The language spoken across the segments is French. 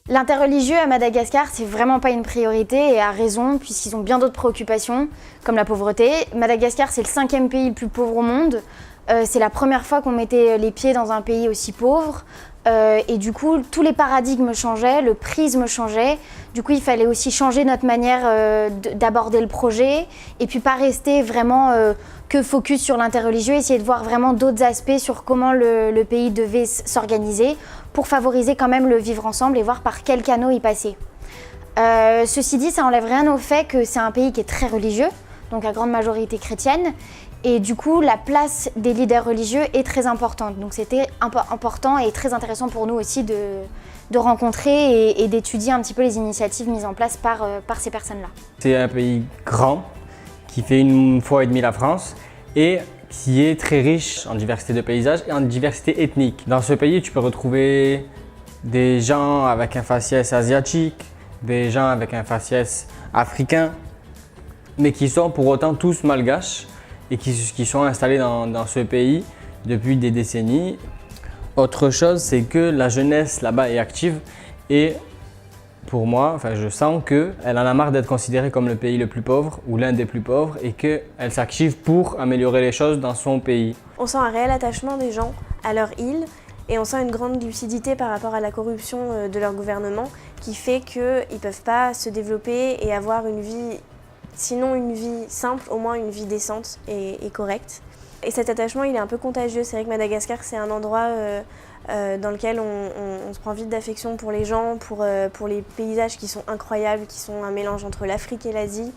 L'interreligieux à Madagascar, c'est vraiment pas une priorité et à raison, puisqu'ils ont bien d'autres préoccupations, comme la pauvreté. Madagascar, c'est le 5e pays le plus pauvre au monde. C'est la première fois qu'on mettait les pieds dans un pays aussi pauvre. Et du coup, tous les paradigmes changeaient, le prisme changeait. Du coup, il fallait aussi changer notre manière d'aborder le projet et puis pas rester vraiment que focus sur l'interreligieux, essayer de voir vraiment d'autres aspects sur comment le pays devait s'organiser pour favoriser quand même le vivre ensemble et voir par quel canot y passer. Ceci dit, ça n'enlève rien au fait que c'est un pays qui est très religieux, donc à grande majorité chrétienne. Et du coup, la place des leaders religieux est très importante. Donc c'était important et très intéressant pour nous aussi de rencontrer et d'étudier un petit peu les initiatives mises en place par ces personnes-là. C'est un pays grand qui fait 1,5 fois la France et qui est très riche en diversité de paysages et en diversité ethnique. Dans ce pays, tu peux retrouver des gens avec un faciès asiatique, des gens avec un faciès africain, mais qui sont pour autant tous malgaches et qui sont installés dans ce pays depuis des décennies. Autre chose, c'est que la jeunesse là-bas est active et pour moi, je sens qu'elle en a marre d'être considérée comme le pays le plus pauvre ou l'un des plus pauvres et qu'elle s'active pour améliorer les choses dans son pays. On sent un réel attachement des gens à leur île et on sent une grande lucidité par rapport à la corruption de leur gouvernement qui fait qu'ils ne peuvent pas se développer et avoir une vie, sinon une vie simple, au moins une vie décente et correcte. Et cet attachement, il est un peu contagieux. C'est vrai que Madagascar, c'est un endroit dans lequel on se prend vite d'affection pour les gens, pour les paysages qui sont incroyables, qui sont un mélange entre l'Afrique et l'Asie.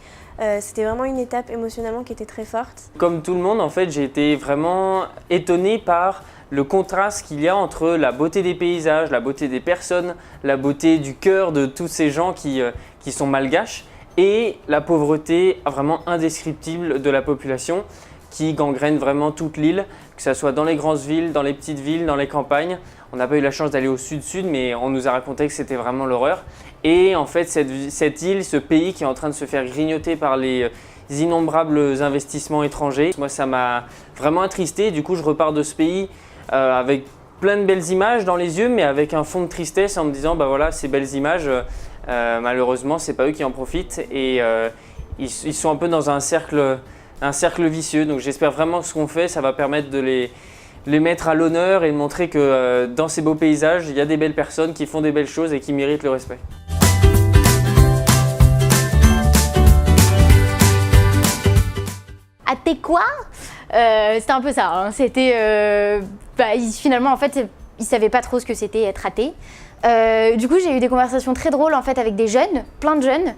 C'était vraiment une étape émotionnellement qui était très forte. Comme tout le monde, en fait, j'ai été vraiment étonné par le contraste qu'il y a entre la beauté des paysages, la beauté des personnes, la beauté du cœur de tous ces gens qui sont malgaches et la pauvreté vraiment indescriptible de la population qui gangrène vraiment toute l'île, que ce soit dans les grandes villes, dans les petites villes, dans les campagnes. On n'a pas eu la chance d'aller au sud-sud, mais on nous a raconté que c'était vraiment l'horreur. Et en fait, cette île, ce pays qui est en train de se faire grignoter par les innombrables investissements étrangers, moi ça m'a vraiment attristé. Du coup, je repars de ce pays avec plein de belles images dans les yeux, mais avec un fond de tristesse en me disant, bah voilà, ces belles images, malheureusement, c'est pas eux qui en profitent et ils sont un peu dans un cercle vicieux. Donc j'espère vraiment que ce qu'on fait, ça va permettre de les mettre à l'honneur et de montrer que dans ces beaux paysages, il y a des belles personnes qui font des belles choses et qui méritent le respect. Athée quoi c'était un peu ça, hein. C'était finalement en fait ils savaient pas trop ce que c'était être athée. Du coup j'ai eu des conversations très drôles en fait avec des jeunes, plein de jeunes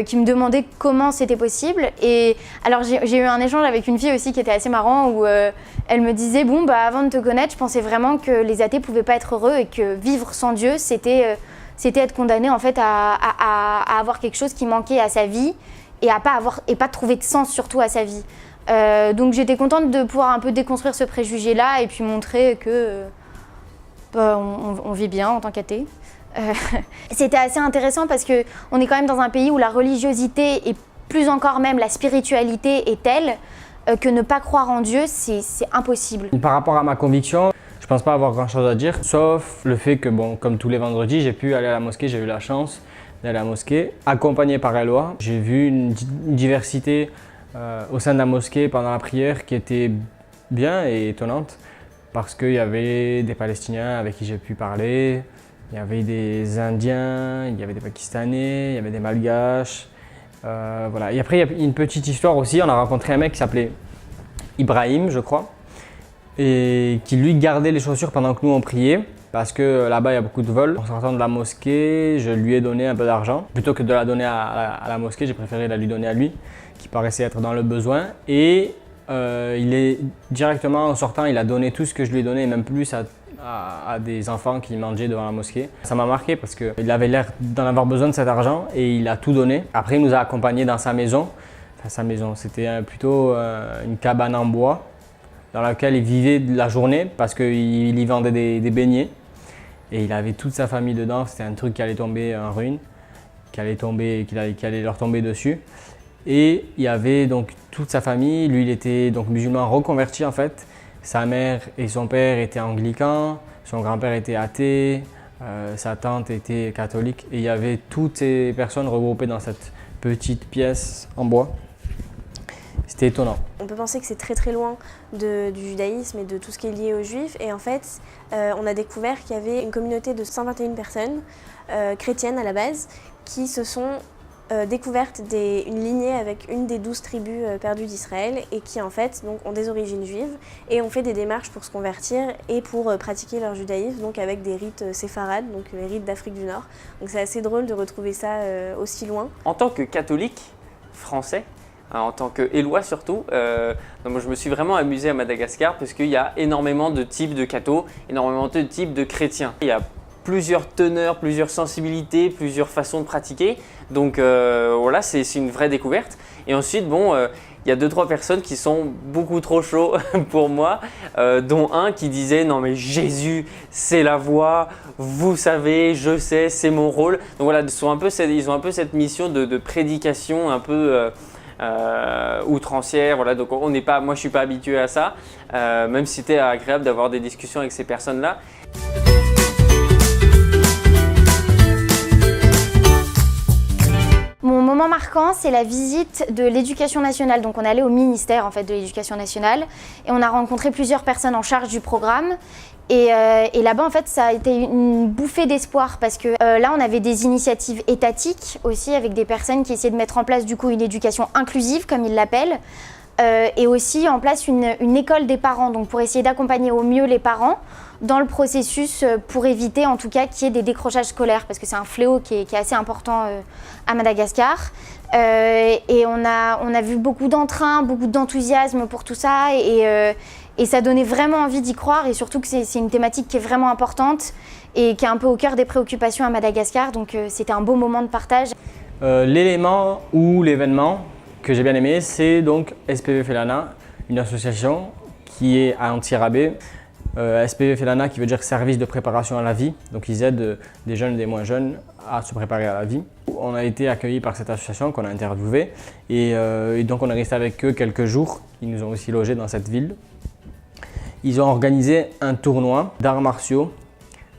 qui me demandaient comment c'était possible. Et alors j'ai eu un échange avec une fille aussi qui était assez marrant où elle me disait bon avant de te connaître je pensais vraiment que les athées pouvaient pas être heureux et que vivre sans Dieu c'était être condamné en fait à avoir quelque chose qui manquait à sa vie et pas trouver de sens surtout à sa vie. Donc j'étais contente de pouvoir un peu déconstruire ce préjugé-là et puis montrer que on vit bien en tant qu'athée. C'était assez intéressant parce qu'on est quand même dans un pays où la religiosité et plus encore même la spiritualité est telle que ne pas croire en Dieu, c'est impossible. Par rapport à ma conviction, je pense pas avoir grand chose à dire, sauf le fait que, comme tous les vendredis, j'ai pu aller à la mosquée, j'ai eu la chance d'aller à la mosquée, accompagné par Eloi. J'ai vu une diversité au sein de la mosquée pendant la prière qui était bien et étonnante parce qu'il y avait des Palestiniens avec qui j'ai pu parler, il y avait des Indiens, il y avait des Pakistanais, il y avait des Malgaches. Voilà. Et après, il y a une petite histoire aussi, on a rencontré un mec qui s'appelait Ibrahim, je crois, et qui lui gardait les chaussures pendant que nous on priait. Parce que là-bas, il y a beaucoup de vols. En sortant de la mosquée, je lui ai donné un peu d'argent. Plutôt que de la donner à la mosquée, j'ai préféré la lui donner à lui, qui paraissait être dans le besoin. Et il est directement en sortant, il a donné tout ce que je lui ai donné, et même plus à des enfants qui mangeaient devant la mosquée. Ça m'a marqué parce qu'il avait l'air d'en avoir besoin de cet argent et il a tout donné. Après, il nous a accompagnés dans sa maison. Enfin, sa maison, c'était plutôt une cabane en bois dans laquelle il vivait la journée parce qu'il y vendait des beignets. Et il avait toute sa famille dedans, c'était un truc qui allait tomber en ruine, qui allait leur tomber dessus. Et il y avait donc toute sa famille, lui il était donc musulman reconverti en fait. Sa mère et son père étaient anglicans, son grand-père était athée, Sa tante était catholique et il y avait toutes ces personnes regroupées dans cette petite pièce en bois. C'était étonnant. On peut penser que c'est très très loin du judaïsme et de tout ce qui est lié aux juifs. Et en fait, on a découvert qu'il y avait une communauté de 121 personnes chrétiennes à la base qui se sont découvertes une lignée avec une des 12 tribus perdues d'Israël et qui en fait donc, ont des origines juives et ont fait des démarches pour se convertir et pour pratiquer leur judaïsme, donc avec des rites séfarades, donc les rites d'Afrique du Nord. Donc c'est assez drôle de retrouver ça aussi loin. En tant que catholique français, en tant qu'Élois surtout, moi je me suis vraiment amusé à Madagascar parce qu'il y a énormément de types de cathos, énormément de types de chrétiens. Il y a plusieurs teneurs, plusieurs sensibilités, plusieurs façons de pratiquer. Donc voilà, c'est une vraie découverte. Et ensuite, bon, il y a 2-3 personnes qui sont beaucoup trop chauds pour moi, dont un qui disait « Non mais Jésus, c'est la voie, vous savez, je sais, c'est mon rôle ». Donc voilà, ils ont un peu cette mission de prédication un peu outrancière. Voilà, donc moi je ne suis pas habitué à ça, même si c'était agréable d'avoir des discussions avec ces personnes-là. Mon moment marquant, c'est la visite de l'Éducation nationale. Donc on est allé au ministère en fait, de l'Éducation nationale et on a rencontré plusieurs personnes en charge du programme. Et là-bas, en fait, ça a été une bouffée d'espoir parce que là, on avait des initiatives étatiques aussi avec des personnes qui essayaient de mettre en place du coup une éducation inclusive, comme ils l'appellent, et aussi en place une école des parents, donc pour essayer d'accompagner au mieux les parents dans le processus pour éviter en tout cas qu'il y ait des décrochages scolaires parce que c'est un fléau qui est assez important à Madagascar. Et on a vu beaucoup d'entrain, beaucoup d'enthousiasme pour tout ça et ça donnait vraiment envie d'y croire et surtout que c'est une thématique qui est vraiment importante et qui est un peu au cœur des préoccupations à Madagascar, donc c'était un beau moment de partage. L'élément ou l'événement que j'ai bien aimé, c'est donc SPV Felana, une association qui est à Antsirabe. SPV Felana qui veut dire service de préparation à la vie, donc ils aident des jeunes et des moins jeunes à se préparer à la vie. On a été accueillis par cette association qu'on a interviewée et donc on est resté avec eux quelques jours. Ils nous ont aussi logés dans cette ville. Ils ont organisé un tournoi d'arts martiaux,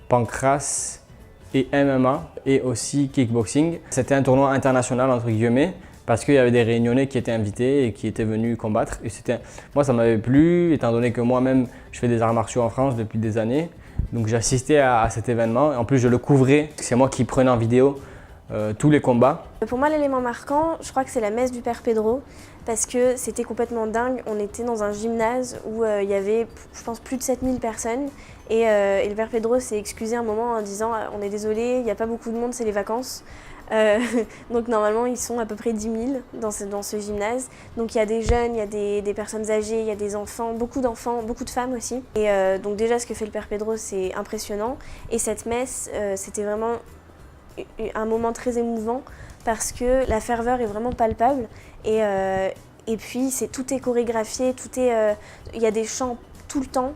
pancrace et MMA et aussi kickboxing. C'était un tournoi international entre guillemets parce qu'il y avait des Réunionnais qui étaient invités et qui étaient venus combattre. Et moi ça m'avait plu étant donné que moi-même je fais des arts martiaux en France depuis des années. Donc j'ai assisté à cet événement et en plus je le couvrais, c'est moi qui prenais en vidéo tous les combats. Pour moi l'élément marquant, je crois que c'est la messe du Père Pedro parce que c'était complètement dingue. On était dans un gymnase où il y avait je pense plus de 7000 personnes et le Père Pedro s'est excusé un moment en disant on est désolé, il n'y a pas beaucoup de monde, c'est les vacances. Donc normalement ils sont à peu près 10 000 dans ce gymnase. Donc il y a des jeunes, il y a des personnes âgées, il y a des enfants, beaucoup de femmes aussi. Et donc déjà ce que fait le Père Pedro c'est impressionnant. Et cette messe c'était vraiment un moment très émouvant parce que la ferveur est vraiment palpable. Et puis tout est chorégraphié, il y a des chants tout le temps.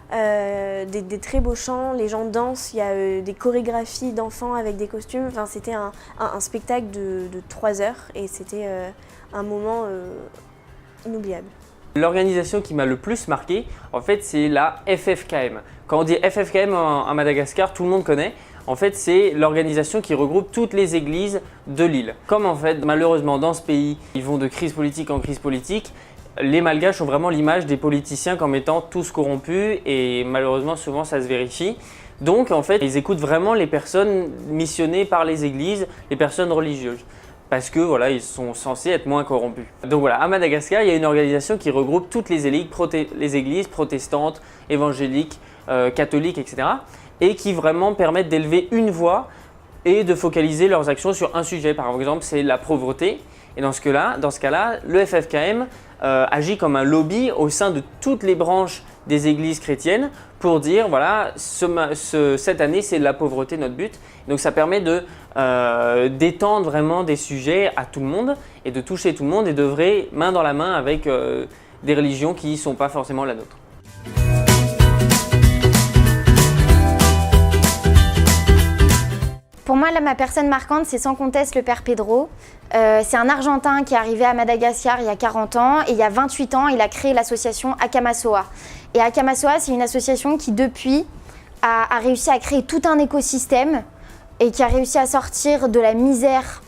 Des très beaux chants, les gens dansent, il y a des chorégraphies d'enfants avec des costumes. Enfin, c'était un spectacle de 3 heures et c'était un moment inoubliable. L'organisation qui m'a le plus marqué, en fait, c'est la FFKM. Quand on dit FFKM à Madagascar, tout le monde connaît. En fait, c'est l'organisation qui regroupe toutes les églises de l'île. Comme en fait, malheureusement, dans ce pays, ils vont de crise politique en crise politique, les Malgaches ont vraiment l'image des politiciens comme étant tous corrompus et malheureusement souvent ça se vérifie. Donc en fait ils écoutent vraiment les personnes missionnées par les églises, les personnes religieuses. Parce que voilà, ils sont censés être moins corrompus. Donc voilà, à Madagascar, il y a une organisation qui regroupe toutes les églises protestantes, évangéliques, catholiques, etc. Et qui vraiment permettent d'élever une voix et de focaliser leurs actions sur un sujet. Par exemple, c'est la pauvreté. Et dans ce cas-là, le FFKM agit comme un lobby au sein de toutes les branches des églises chrétiennes pour dire voilà, cette année c'est la pauvreté notre but. Donc ça permet d'étendre vraiment des sujets à tout le monde et de toucher tout le monde et d'œuvrer main dans la main avec des religions qui ne sont pas forcément la nôtre. Pour moi, là, ma personne marquante, c'est sans conteste le Père Pedro. C'est un Argentin qui est arrivé à Madagascar il y a 40 ans et il y a 28 ans, il a créé l'association Akamasoa. Et Akamasoa, c'est une association qui, depuis, a réussi à créer tout un écosystème et qui a réussi à sortir de la misère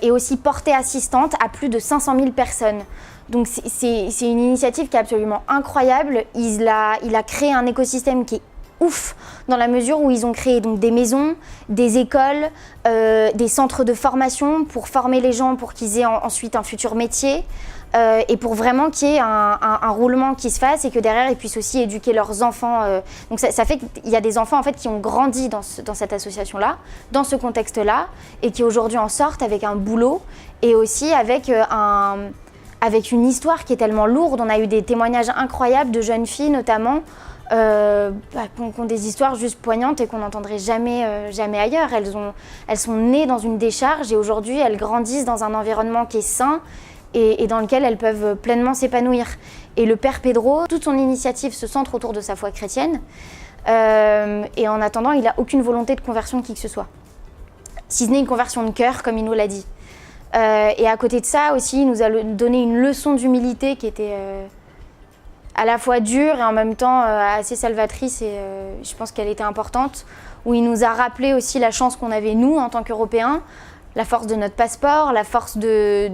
et aussi portée assistante à plus de 500 000 personnes. Donc c'est une initiative qui est absolument incroyable. Il a créé un écosystème qui est ouf dans la mesure où ils ont créé donc des maisons, des écoles, des centres de formation pour former les gens pour qu'ils aient ensuite un futur métier et pour vraiment qu'il y ait un roulement qui se fasse et que derrière ils puissent aussi éduquer leurs enfants. Donc ça fait qu'il y a des enfants en fait qui ont grandi dans cette association-là, dans ce contexte-là et qui aujourd'hui en sortent avec un boulot et aussi avec une histoire qui est tellement lourde. On a eu des témoignages incroyables de jeunes filles notamment qui ont des histoires juste poignantes et qu'on n'entendrait jamais ailleurs. Elles sont nées dans une décharge et aujourd'hui elles grandissent dans un environnement qui est sain et dans lequel elles peuvent pleinement s'épanouir. Et le père Pedro, toute son initiative se centre autour de sa foi chrétienne et en attendant il n'a aucune volonté de conversion de qui que ce soit. Si ce n'est une conversion de cœur comme il nous l'a dit. Et à côté de ça aussi, il nous a donné une leçon d'humilité qui était à la fois dure et en même temps assez salvatrice et je pense qu'elle était importante, où il nous a rappelé aussi la chance qu'on avait nous en tant qu'Européens, la force de notre passeport, la force des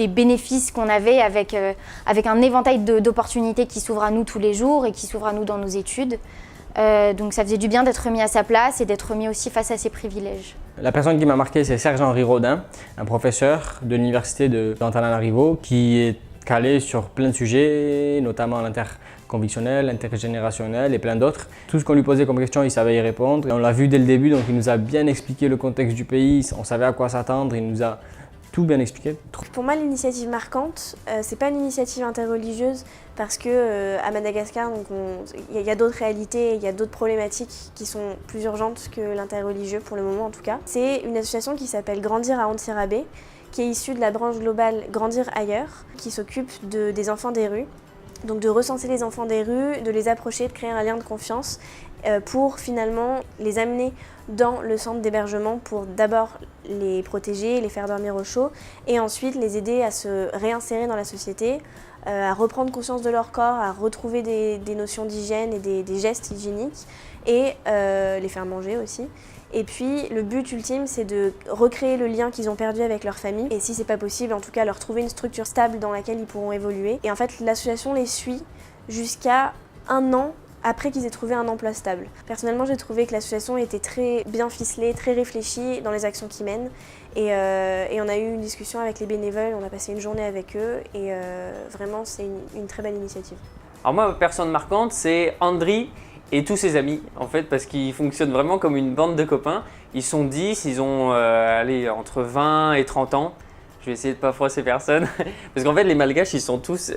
bénéfices qu'on avait avec un éventail d'opportunités qui s'ouvre à nous tous les jours et qui s'ouvre à nous dans nos études. Donc ça faisait du bien d'être mis à sa place et d'être mis aussi face à ses privilèges. La personne qui m'a marqué, c'est Serge-Henri Rodin, un professeur de l'université d'Antananarivo qui est calé sur plein de sujets, notamment l'interconvictionnel, l'intergénérationnel et plein d'autres. Tout ce qu'on lui posait comme question, il savait y répondre. Et on l'a vu dès le début, donc il nous a bien expliqué le contexte du pays, on savait à quoi s'attendre, il nous a tout bien expliqué. Pour moi, l'initiative marquante, c'est pas une initiative interreligieuse parce que à Madagascar, il y a d'autres réalités, il y a d'autres problématiques qui sont plus urgentes que l'interreligieux pour le moment en tout cas. C'est une association qui s'appelle Grandir à Antsirabe, qui est issue de la branche globale Grandir ailleurs, qui s'occupe des enfants des rues. Donc de recenser les enfants des rues, de les approcher, de créer un lien de confiance pour finalement les amener dans le centre d'hébergement pour d'abord les protéger, les faire dormir au chaud et ensuite les aider à se réinsérer dans la société, à reprendre conscience de leur corps, à retrouver des notions d'hygiène et des gestes hygiéniques et les faire manger aussi. Et puis le but ultime, c'est de recréer le lien qu'ils ont perdu avec leur famille et si c'est pas possible, en tout cas leur trouver une structure stable dans laquelle ils pourront évoluer. Et en fait, l'association les suit jusqu'à 1 an après qu'ils aient trouvé un emploi stable. Personnellement, j'ai trouvé que l'association était très bien ficelée, très réfléchie dans les actions qu'ils mènent. Et on a eu une discussion avec les bénévoles, on a passé une journée avec eux et vraiment, c'est une très belle initiative. Alors moi, ma personne marquante, c'est Andri et tous ses amis, en fait, parce qu'ils fonctionnent vraiment comme une bande de copains. Ils sont 10, ils ont entre 20 et 30 ans. Je vais essayer de ne pas froisser personne. Parce qu'en fait, les Malgaches, ils ont tous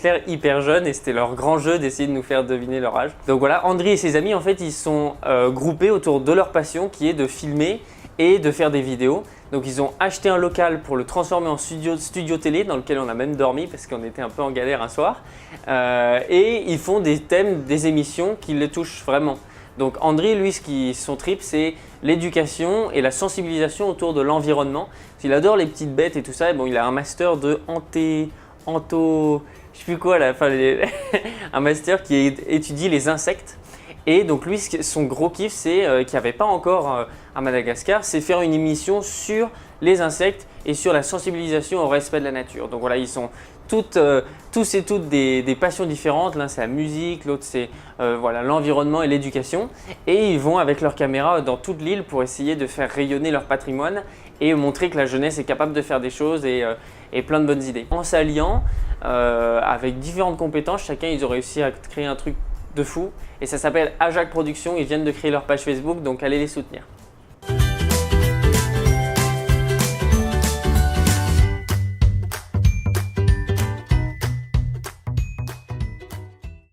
l'air hyper jeunes et c'était leur grand jeu d'essayer de nous faire deviner leur âge. Donc voilà, Andri et ses amis, en fait, ils sont groupés autour de leur passion qui est de filmer et de faire des vidéos. Donc ils ont acheté un local pour le transformer en studio télé dans lequel on a même dormi parce qu'on était un peu en galère un soir. Et ils font des thèmes, des émissions qui les touchent vraiment. Donc Andri, lui, son trip, c'est l'éducation et la sensibilisation autour de l'environnement. Il adore les petites bêtes et tout ça. Et bon, il a un master de je sais plus quoi là, un master qui étudie les insectes. Et donc lui, son gros kiff, c'est qu'il n'y avait pas encore à Madagascar, c'est faire une émission sur les insectes et sur la sensibilisation au respect de la nature. Donc voilà, ils sont tous et toutes des passions différentes. L'un c'est la musique, l'autre c'est l'environnement et l'éducation. Et ils vont avec leur caméra dans toute l'île pour essayer de faire rayonner leur patrimoine et montrer que la jeunesse est capable de faire des choses et plein de bonnes idées. En s'alliant avec différentes compétences, chacun ils ont réussi à créer un truc de fou. Et ça s'appelle Ajac Productions, ils viennent de créer leur page Facebook, donc allez les soutenir.